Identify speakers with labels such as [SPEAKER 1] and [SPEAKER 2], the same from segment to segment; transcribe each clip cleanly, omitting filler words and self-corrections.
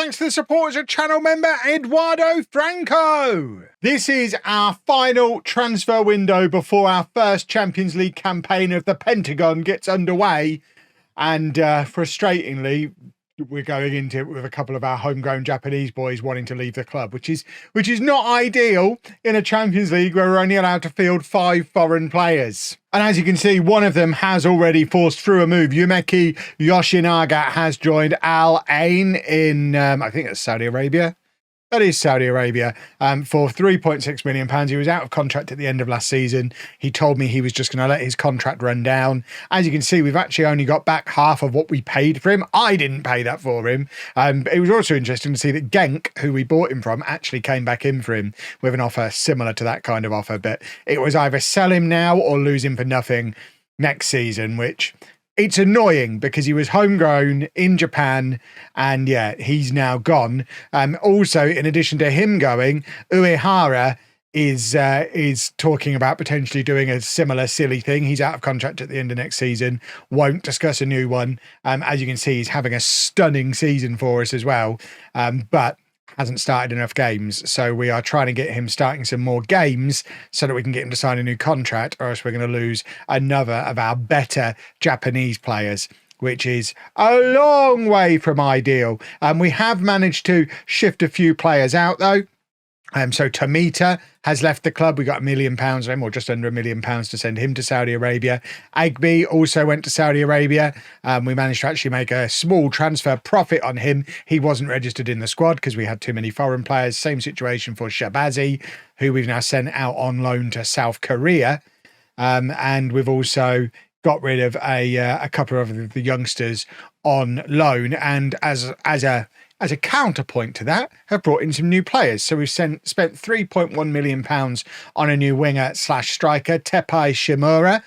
[SPEAKER 1] thanks to the support as a channel member, Eduardo Franco. This is our final transfer window before our first Champions League campaign of the Pentagon gets underway. And frustratingly, we're going into it with a couple of our homegrown Japanese boys wanting to leave the club, which is not ideal in a Champions League where we're only allowed to field 5 foreign players. And as you can see, one of them has already forced through a move. Yumeki Yoshinaga has joined Al Ain in, I think it's Saudi Arabia. That is Saudi Arabia, for £3.6 million. He was out of contract at the end of last season. He told me he was just going to let his contract run down. As you can see, we've actually only got back half of what we paid for him. I didn't pay that for him. It was also interesting to see that Genk, who we bought him from, actually came back in for him with an offer similar to that kind of offer. But it was either sell him now or lose him for nothing next season, which... it's annoying because he was homegrown in Japan and yeah, he's now gone. Also, in addition to him going, Uehara is talking about potentially doing a similar silly thing. He's out of contract at the end of next season. Won't discuss a new one. As you can see, he's having a stunning season for us as well. But hasn't started enough games, so we are trying to get him starting some more games so that we can get him to sign a new contract, or else we're going to lose another of our better Japanese players, which is a long way from ideal. We have managed to shift a few players out though. So Tomita has left the club. We got £1 million of him, or just under £1 million to send him to Saudi Arabia. Agbe also went to Saudi Arabia. We managed to actually make a small transfer profit on him. He wasn't registered in the squad because we had too many foreign players. Same situation for Shabazi, who we've now sent out on loan to South Korea. And we've also got rid of a couple of the youngsters on loan. And as a counterpoint to that, have brought in some new players. So we've spent £3.1 million on a new winger / striker, Tepai Shimura,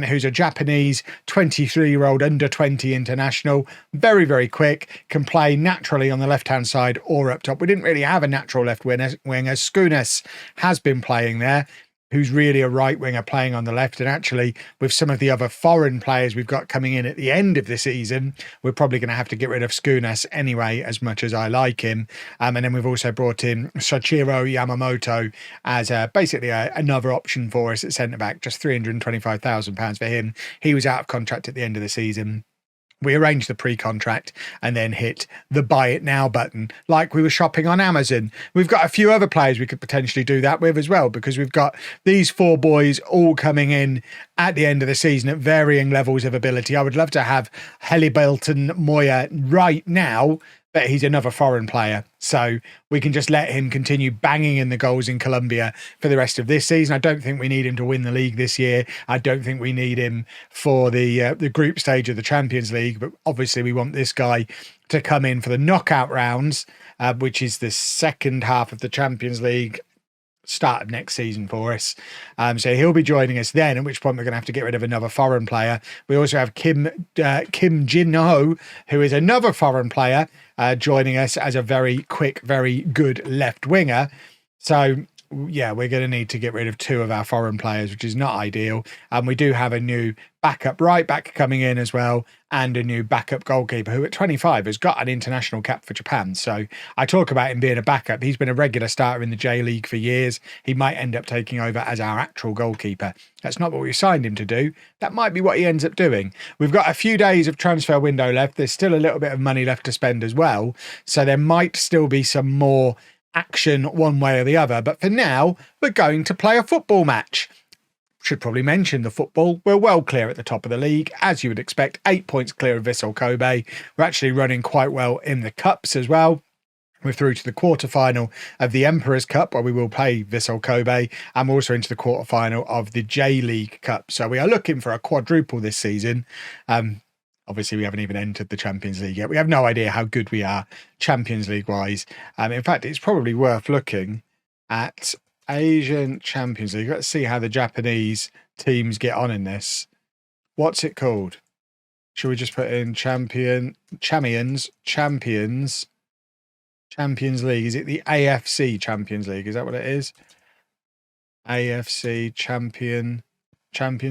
[SPEAKER 1] who's a Japanese 23-year-old under-20 international. Very, very quick, can play naturally on the left-hand side or up top. We didn't really have a natural left winger. Skunas has been playing there, who's really a right winger playing on the left. And actually, with some of the other foreign players we've got coming in at the end of the season, we're probably going to have to get rid of Skunas anyway, as much as I like him. And then we've also brought in Soichiro Yamamoto as basically another option for us at centre-back, just £325,000 for him. He was out of contract at the end of the season. We arranged the pre-contract and then hit the buy it now button like we were shopping on Amazon. We've got a few other players we could potentially do that with as well, because we've got these 4 boys all coming in at the end of the season at varying levels of ability. I would love to have Helibelton Moya right now, but he's another foreign player. So we can just let him continue banging in the goals in Colombia for the rest of this season. I don't think we need him to win the league this year. I don't think we need him for the group stage of the Champions League. But obviously we want this guy to come in for the knockout rounds, which is the second half of the Champions League start of next season for us. So he'll be joining us then, at which point we're going to have to get rid of another foreign player. We also have Kim Jin-ho, who is another foreign player, joining us as a very quick, very good left winger. So yeah, we're going to need to get rid of 2 of our foreign players, which is not ideal. And we do have a new backup right back coming in as well, and a new backup goalkeeper who at 25 has got an international cap for Japan. So I talk about him being a backup. He's been a regular starter in the J League for years. He might end up taking over as our actual goalkeeper. That's not what we signed him to do. That might be what he ends up doing. We've got a few days of transfer window left. There's still a little bit of money left to spend as well. So there might still be some more action one way or the other. But for now, we're going to play a football match. Should probably mention the football. We're well clear at the top of the league, as you would expect, 8 points clear of Vissel Kobe. We're actually running quite well in the cups as well. We're through to the quarterfinal of the Emperor's Cup, where we will play Vissel Kobe, and we're also into the quarterfinal of the J League Cup. So we are looking for a quadruple this season. Obviously, we haven't even entered the Champions League yet. We have no idea how good we are Champions League-wise. In fact, it's probably worth looking at Asian Champions League. Let's see how the Japanese teams get on in this. What's it called? Should we just put in Champions League? Is it the AFC Champions League? Is that what it is? AFC Champions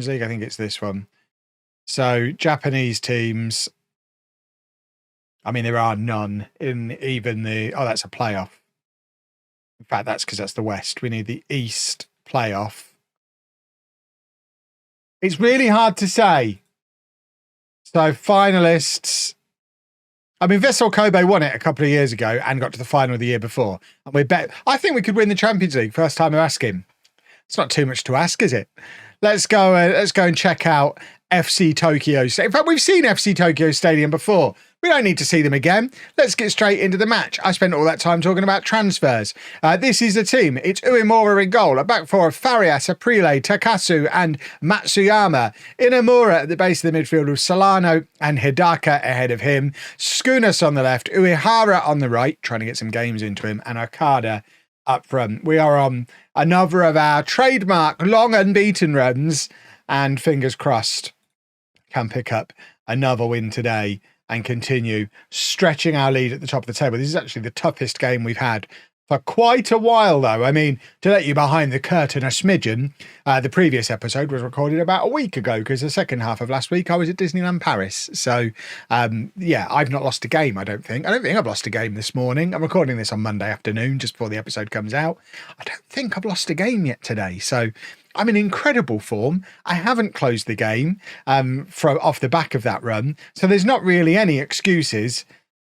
[SPEAKER 1] League. I think it's this one. So Japanese teams I mean, there are none in even the... Oh, that's a playoff. In fact, that's because that's the West. We need the East playoff. It's really hard to say. So, finalists... I mean, Vissel Kobe won it a couple of years ago and got to the final the year before. And I think we could win the Champions League first time of asking. It's not too much to ask, is it? Let's go and check out FC Tokyo. In fact, we've seen FC Tokyo Stadium before. We don't need to see them again. Let's get straight into the match. I spent all that time talking about transfers. This is the team. It's Uemura in goal. A back four of Farias, Aprile, Takasu and Matsuyama. Inamura at the base of the midfield with Solano and Hidaka ahead of him. Skunas on the left. Uehara on the right, trying to get some games into him. And Okada up front. We are on another of our trademark long unbeaten runs. And fingers crossed, can pick up another win today and continue stretching our lead at the top of the table. This is actually the toughest game we've had for quite a while, though. I mean, to let you behind the curtain a smidgen, the previous episode was recorded about a week ago because the second half of last week I was at Disneyland Paris. So, yeah, I've not lost a game, I don't think. I don't think I've lost a game this morning. I'm recording this on Monday afternoon, just before the episode comes out. I don't think I've lost a game yet today. So I'm in incredible form. I haven't closed the game from off the back of that run. So there's not really any excuses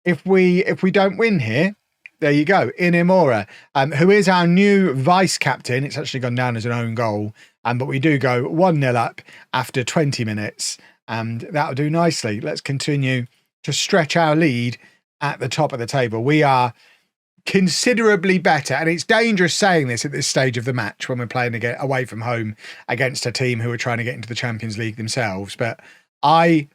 [SPEAKER 1] if we don't win here. There you go, Inamura, who is our new vice captain. It's actually gone down as an own goal, but we do go 1-0 up after 20 minutes, and that'll do nicely. Let's continue to stretch our lead at the top of the table. We are considerably better, and it's dangerous saying this at this stage of the match when we're playing away from home against a team who are trying to get into the Champions League themselves, but I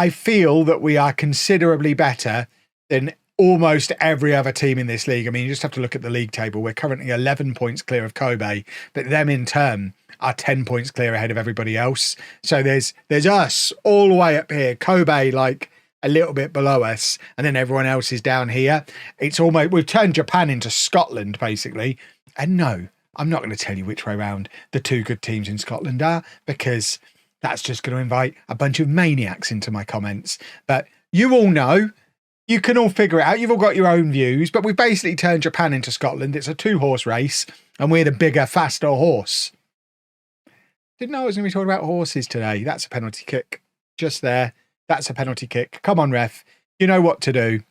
[SPEAKER 1] feel that we are considerably better than almost every other team in this league. I mean, you just have to look at the league table. We're currently 11 points clear of Kobe, but them in turn are 10 points clear ahead of everybody else. So there's us all the way up here, Kobe like a little bit below us, and then everyone else is down here. It's almost, we've turned Japan into Scotland, basically. And no, I'm not going to tell you which way round the two good teams in Scotland are, because that's just going to invite a bunch of maniacs into my comments. But you all know, you can all figure it out. You've all got your own views, but we've basically turned Japan into Scotland. It's a 2-horse race, and we're the bigger, faster horse. Didn't know I was going to be talking about horses today. That's a penalty kick. Just there. That's a penalty kick. Come on, ref. You know what to do.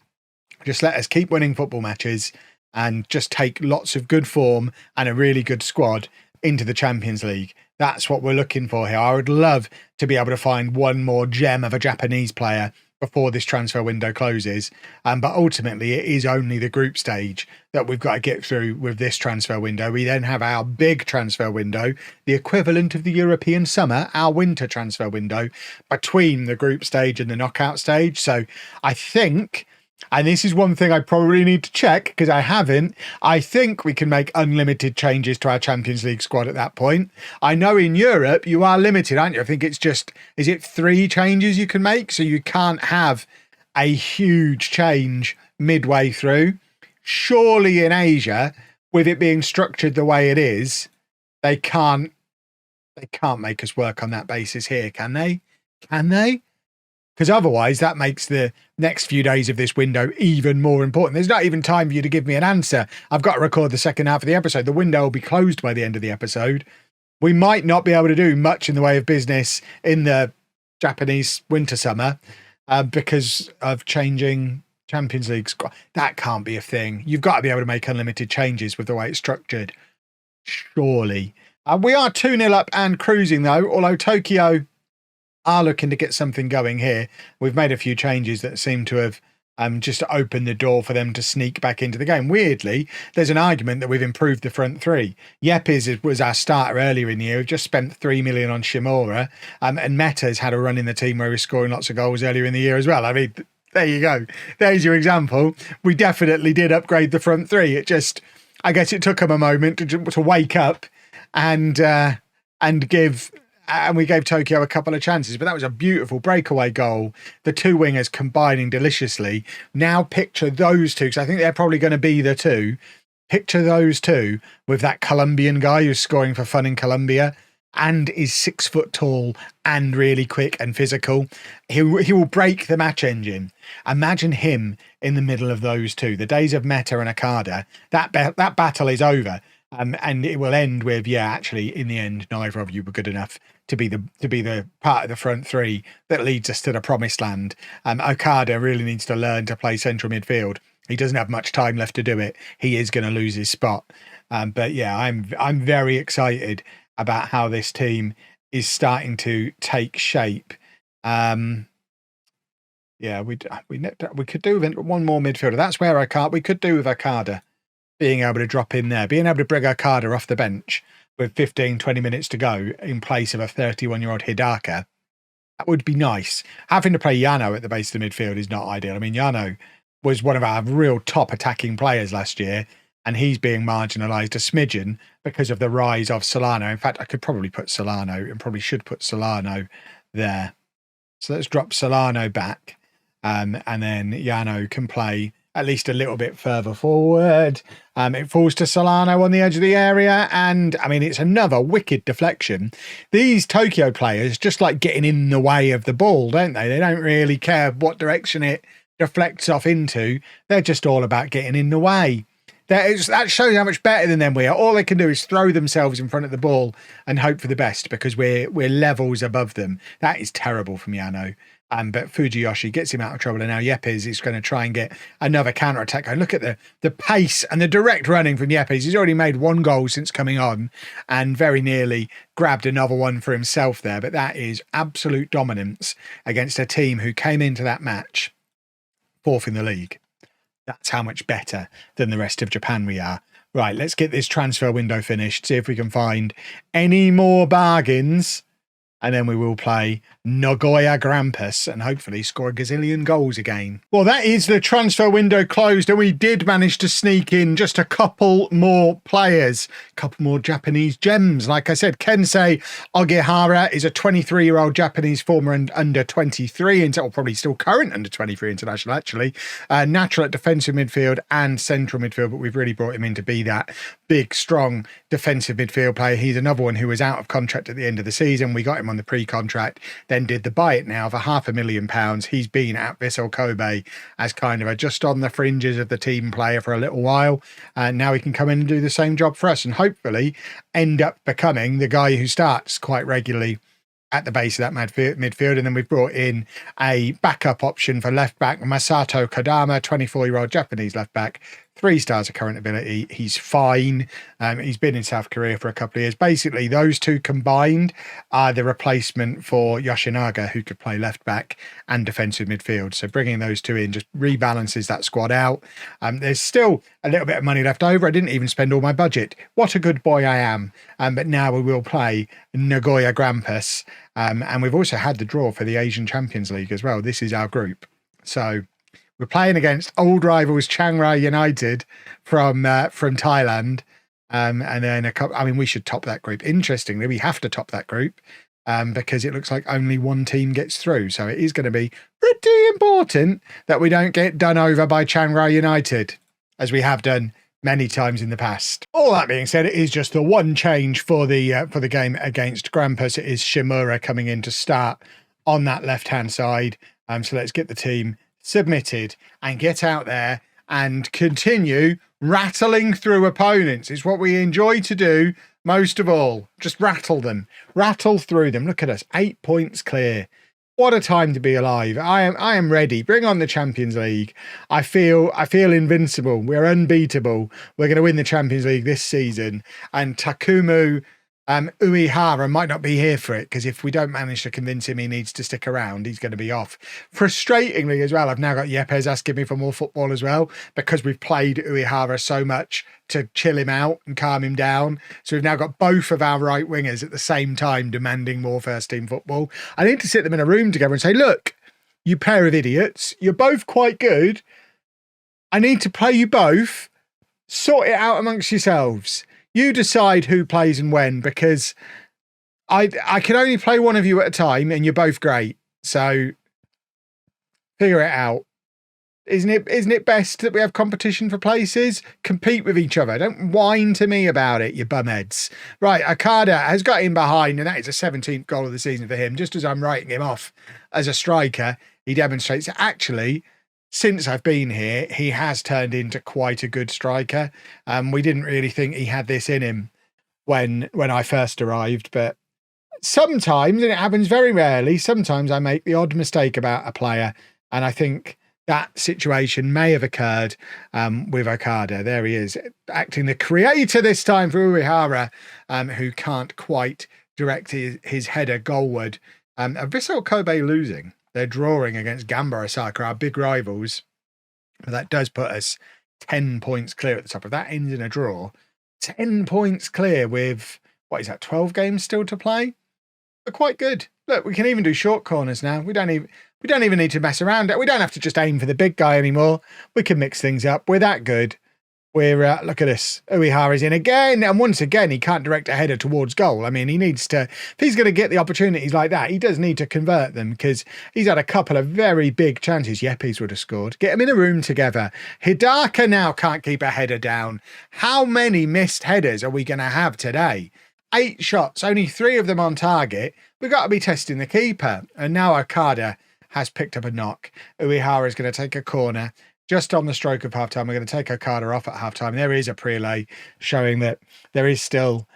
[SPEAKER 1] Just let us keep winning football matches and just take lots of good form and a really good squad into the Champions League. That's what we're looking for here. I would love to be able to find one more gem of a Japanese player before this transfer window closes. But ultimately, it is only the group stage that we've got to get through with this transfer window. We then have our big transfer window, the equivalent of the European summer, our winter transfer window, between the group stage and the knockout stage. So I think, and this is one thing I probably need to check because I haven't, I think we can make unlimited changes to our Champions League squad at that point. I know in Europe you are limited, aren't you? I think it's just, is it 3 changes you can make? So you can't have a huge change midway through. Surely in Asia, with it being structured the way it is, they can't make us work on that basis here, can they? Can they? Because otherwise that makes the next few days of this window even more important. There's not even time for you to give me an answer. I've got to record the second half of the episode. The window will be closed by the end of the episode. We might not be able to do much in the way of business in the Japanese winter summer because of changing Champions League squad. That can't be a thing. You've got to be able to make unlimited changes with the way it's structured. Surely. We are 2-0 up and cruising though, although Tokyo are looking to get something going here. We've made a few changes that seem to have just opened the door for them to sneak back into the game. Weirdly, there's an argument that we've improved the front three. Yepes was our starter earlier in the year. We've just spent 3 million on Shimura, and Meta's had a run in the team where he's scoring lots of goals earlier in the year as well. I mean, there you go. There's your example. We definitely did upgrade the front three. It just, I guess it took them a moment to wake up and give... And we gave Tokyo a couple of chances, but that was a beautiful breakaway goal. The two wingers combining deliciously. Now picture those two, because I think they're probably going to be the two. Picture those two with that Colombian guy who's scoring for fun in Colombia. and is 6 foot tall and really quick and physical. He will break the match engine. Imagine him in the middle of those two. The days of Meta and Okada, that battle is over. And it will end with, yeah, actually, in the end, neither of you were good enough to be the part of the front three that leads us to the promised land. Okada really needs to learn to play central midfield. He doesn't have much time left to do it. He is going to lose his spot. But yeah, I'm very excited about how this team is starting to take shape. Yeah, we could do with one more midfielder. That's where we could do with Okada being able to drop in there, being able to bring Okada off the bench with 15-20 minutes to go in place of a 31-year-old Hidaka. That would be nice. Having to play Yano at the base of the midfield is not ideal. I mean, Yano was one of our real top attacking players last year, and he's being marginalised a smidgen because of the rise of Solano. In fact, I could probably put Solano, and probably should put Solano there. So let's drop Solano back, and then Yano can play at least a little bit further forward. It falls to Solano on the edge of the area, and I mean, it's another wicked deflection. These Tokyo players just like getting in the way of the ball, don't they? They don't really care what direction it deflects off into. They're just all about getting in the way. That shows how much better than them we are. All they can do is throw themselves in front of the ball and hope for the best because we're levels above them. That is terrible from Yano. But Fujiyoshi gets him out of trouble, and now Yepes is going to try and get another counter-attack. And look at the pace and the direct running from Yepes. He's already made 1 goal since coming on and very nearly grabbed another one for himself there. But that is absolute dominance against a team who came into that match 4th in the league. That's how much better than the rest of Japan we are. Right, let's get this transfer window finished, see if we can find any more bargains, and then we will play Nagoya Grampus and hopefully score a gazillion goals again. Well, that is the transfer window closed, and we did manage to sneak in just a couple more players, a couple more Japanese gems. Like I said, Kensei Ogihara is a 23-year-old Japanese former and under 23, or probably still current under 23 international, actually. Natural at defensive midfield and central midfield, but we've really brought him in to be that big, strong defensive midfield player. He's another one who was out of contract at the end of the season. We got him on the pre-contract, then did the buy it now for £500,000. He's been at Vissel Kobe as kind of a just on the fringes of the team player for a little while, and now he can come in and do the same job for us and hopefully end up becoming the guy who starts quite regularly at the base of that midfield. And then we've brought in a backup option for left back, Masato Kodama, 24-year-old Japanese left back, 3 stars of current ability. He's fine. He's been in South Korea for a couple of years. Basically, those two combined are the replacement for Yoshinaga, who could play left back and defensive midfield. So bringing those two in just rebalances that squad out. There's still a little bit of money left over. I didn't even spend all my budget. What a good boy I am. But now we will play Nagoya Grampus. And we've also had the draw for the AFC Champions League as well. This is our group. So we're playing against old rivals Chiang Rai United from Thailand. And then we should top that group. Interestingly, we have to top that group because it looks like only one team gets through. So it is going to be pretty important that we don't get done over by Chiang Rai United, as we have done many times in the past. All that being said, it is just the one change for the game against Grampus. It is Shimura coming in to start on that left-hand side. So let's get the team submitted and get out there and continue rattling through opponents. It's what we enjoy to do most of all. Just rattle through them. Look at us, 8 points clear. What a time to be alive. I am ready. Bring on the Champions League. I feel invincible. We're unbeatable. We're going to win the Champions League this season. And Takumu Uehara might not be here for it, because if we don't manage to convince him he needs to stick around, he's going to be off. Frustratingly as well, I've now got Yepes asking me for more football as well, because we've played Uehara so much to chill him out and calm him down. So we've now got both of our right wingers at the same time demanding more first team football. I need to sit them in a room together and say, look, you pair of idiots, you're both quite good. I need to play you both. Sort it out amongst yourselves. You decide who plays and when, because I can only play one of you at a time and you're both great. So figure it out. Isn't it best that we have competition for places? Compete with each other. Don't whine to me about it, you bumheads. Right, Okada has got in behind, and that is the 17th goal of the season for him. Just as I'm writing him off as a striker, he demonstrates that actually, since I've been here, he has turned into quite a good striker. We didn't really think he had this in him when I first arrived, but sometimes, and it happens very rarely, sometimes I make the odd mistake about a player, and I think that situation may have occurred with Okada. There he is, acting the creator this time for Uehara, who can't quite direct his header goalward. Vissel Kobe losing. They're drawing against Gamba Osaka, our big rivals. But that does put us 10 points clear at the top. If that ends in a draw, 10 points clear with, what is that, 12 games still to play? They're quite good. Look, we can even do short corners now. We don't even need to mess around. We don't have to just aim for the big guy anymore. We can mix things up. We're that good. We're, look at this. Uehara's in again. And once again, he can't direct a header towards goal. I mean, he needs to, if he's going to get the opportunities like that, he does need to convert them, because he's had a couple of very big chances. Yepes would have scored. Get them in a room together. Hidaka now can't keep a header down. How many missed headers are we going to have today? 8 shots, only 3 of them on target. We've got to be testing the keeper. And now Okada has picked up a knock. Uehara is going to take a corner just on the stroke of halftime. We're going to take Okada off at halftime. There is a prelay showing that there is still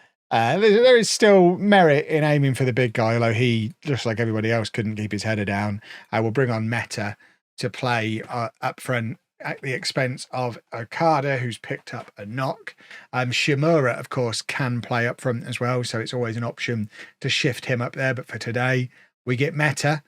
[SPEAKER 1] merit in aiming for the big guy, although he, just like everybody else, couldn't keep his header down. We'll bring on Meta to play up front at the expense of Okada, who's picked up a knock. Shimura, of course, can play up front as well, so it's always an option to shift him up there. But for today, we get Meta.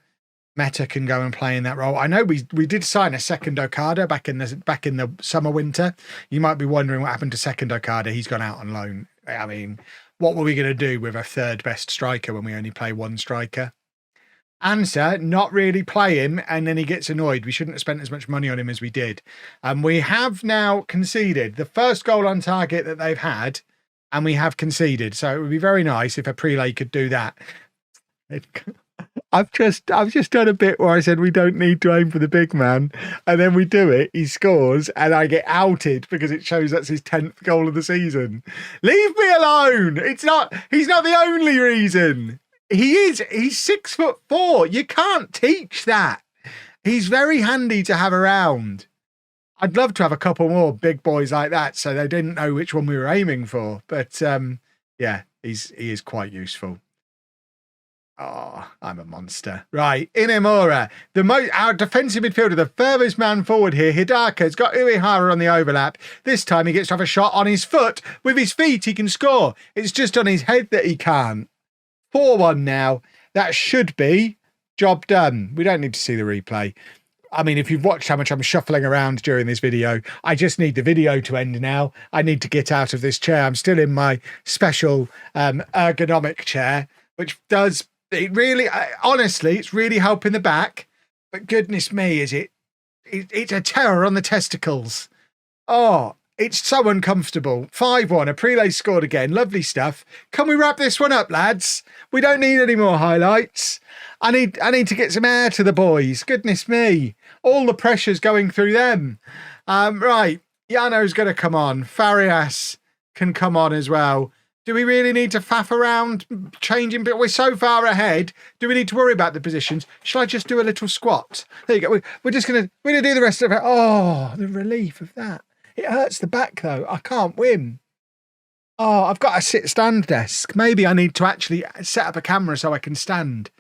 [SPEAKER 1] Meta can go and play in that role. I know we did sign a second Okada back in the summer winter. You might be wondering what happened to second Okada. He's gone out on loan. I mean, what were we going to do with a third best striker when we only play one striker? Answer, not really play him, and then he gets annoyed. We shouldn't have spent as much money on him as we did. We have now conceded the first goal on target that they've had, and we have conceded. So it would be very nice if a prelay could do that. I've just done a bit where I said we don't need to aim for the big man, and then we do it, he scores, and I get outed because it shows that's his 10th goal of the season. Leave me alone. He's not the only reason. He's 6'4". You can't teach that. He's very handy to have around. I'd love to have a couple more big boys like that, so they didn't know which one we were aiming for. But yeah, he is quite useful. Oh, I'm a monster. Right, Inemura, our defensive midfielder, the furthest man forward here. Hidaka's got Uehara on the overlap. This time he gets to have a shot on his foot. With his feet, he can score. It's just on his head that he can't. 4-1 now. That should be job done. We don't need to see the replay. I mean, if you've watched how much I'm shuffling around during this video, I just need the video to end now. I need to get out of this chair. I'm still in my special ergonomic chair, which does... It really, honestly, it's really helping the back. But goodness me, it's a terror on the testicles. Oh, it's so uncomfortable. 5-1, a prelay scored again. Lovely stuff. Can we wrap this one up, lads? We don't need any more highlights. I need to get some air to the boys. Goodness me. All the pressure's going through them. Right, Yano's going to come on. Farias can come on as well. Do we really need to faff around changing? But we're so far ahead. Do we need to worry about the positions? Shall I just do a little squat? There you go. We're gonna do the rest of it. Oh, the relief of that. It hurts the back though. I can't win. Oh, I've got a sit-stand desk. Maybe I need to actually set up a camera so I can stand.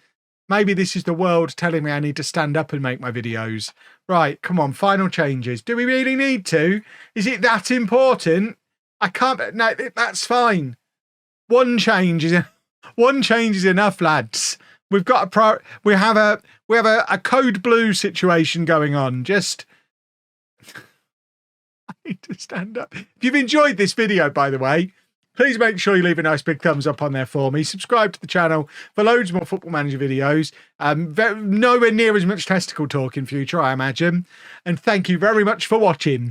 [SPEAKER 1] Maybe this is the world telling me I need to stand up and make my videos. Right, come on, final changes. Do we really need to? Is it that important? I can't. No, that's fine. One change is enough, lads. We've got we have a code blue situation going on. Just I need to stand up. If you've enjoyed this video, by the way, please make sure you leave a nice big thumbs up on there for me. Subscribe to the channel for loads more Football Manager videos. Nowhere near as much testicle talk in future, I imagine. And thank you very much for watching.